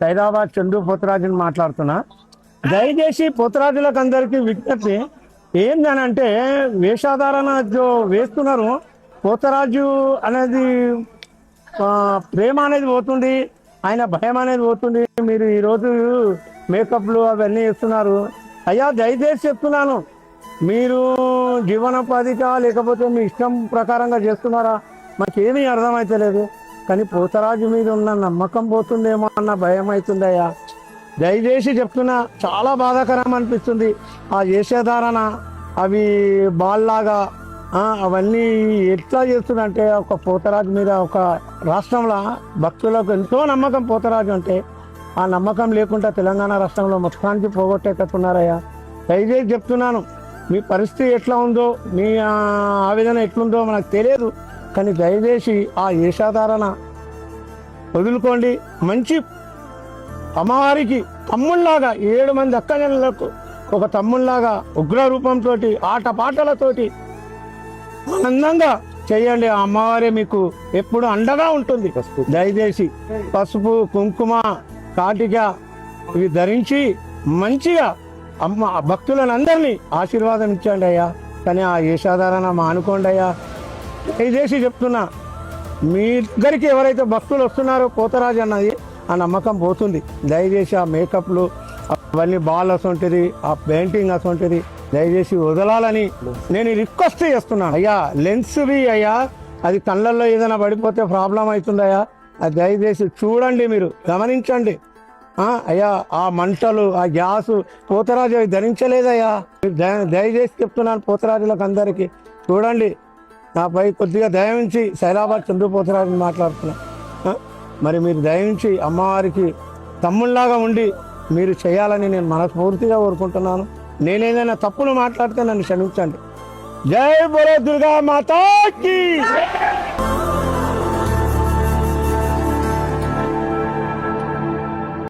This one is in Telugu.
సైదాబాద్ చందు పోతరాజుని మాట్లాడుతున్నా. దయచేసి పోతరాజులకు అందరికీ విజ్ఞప్తి ఏందనంటే, వేషాధారణ వేస్తున్నారు. పోతరాజు అనేది ప్రేమ అనేది పోతుంది, ఆయన భయం అనేది పోతుంది. మీరు ఈరోజు మేకప్లు అవన్నీ చేస్తున్నారు. అయ్యా దయచేసి చెప్తున్నాను, మీరు జీవనోపాధిగా లేకపోతే మీ ఇష్టం ప్రకారంగా చేస్తున్నారా మాకేమీ అర్థమైతలేదు. కానీ పోతరాజు మీద ఉన్న నమ్మకం పోతుందేమో అన్న భయం అవుతుందయ్యా. దయచేసి చెప్తున్నా, చాలా బాధాకరం అనిపిస్తుంది. ఆ వేషధారణ అవి బాల్లాగా అవన్నీ ఎట్లా చేస్తుందంటే, ఒక పోతరాజు మీద ఒక రాష్ట్రంలో భక్తులకు ఎంతో నమ్మకం పోతరాజు అంటే, ఆ నమ్మకం లేకుండా తెలంగాణ రాష్ట్రంలో మొత్తానికి పోగొట్టేటట్టున్నారయ్యా. దయచేసి చెప్తున్నాను, మీ పరిస్థితి ఎట్లా ఉందో, మీ ఆవేదన ఎట్లుందో మనకు తెలియదు. కానీ దయచేసి ఆ వేషధారణ వదులుకోండి. మంచి అమ్మవారికి తమ్ముళ్లాగా 7 మంది అక్కజనులకు ఒక తమ్ముళ్లాగా ఉగ్ర రూపంతో ఆటపాటలతోటి ఆనందంగా చేయండి. ఆ అమ్మవారే మీకు ఎప్పుడు అండగా ఉంటుంది. దయచేసి పసుపు, కుంకుమ, కాటిక ఇవి ధరించి మంచిగా అమ్మ భక్తులను అందరినీ ఆశీర్వాదం ఇచ్చండి అయ్యా. కానీ ఆ వేషధారణ మానుకోండి అయ్యా. దయచేసి చెప్తున్నా, మీ దగ్గరికి ఎవరైతే భక్తులు వస్తున్నారో పోతరాజు అన్నది ఆ నమ్మకం పోతుంది. దయచేసి ఆ మేకప్లు అవన్నీ బాల్ అసొంటిది, ఆ పెయింటింగ్ అసొంటిది దయచేసి వదలాలని నేను రిక్వెస్ట్ చేస్తున్నాను అయ్యా. లెన్స్వి అయ్యా, అది కళ్ళల్లో ఏదైనా పడిపోతే ప్రాబ్లం అవుతుందయ్యా. అది దయచేసి చూడండి, మీరు గమనించండి అయ్యా. ఆ మంటలు, ఆ గ్యాసు పోతరాజు అవి ధరించలేదయ్యా. దయచేసి చెప్తున్నాను పోతరాజులకు అందరికీ, చూడండి. నాపై కొద్దిగా దయవించి సైదాబాద్ చంద్రు పోతరాజుని మాట్లాడుతున్నా. మరి మీరు దయవించి అమ్మవారికి తమ్ముళ్లాగా ఉండి మీరు చేయాలని నేను మనస్ఫూర్తిగా కోరుకుంటున్నాను. నేనేదైనా తప్పులు మాట్లాడితే నన్ను క్షమించండి. జై బోలో దుర్గా మాతాకి.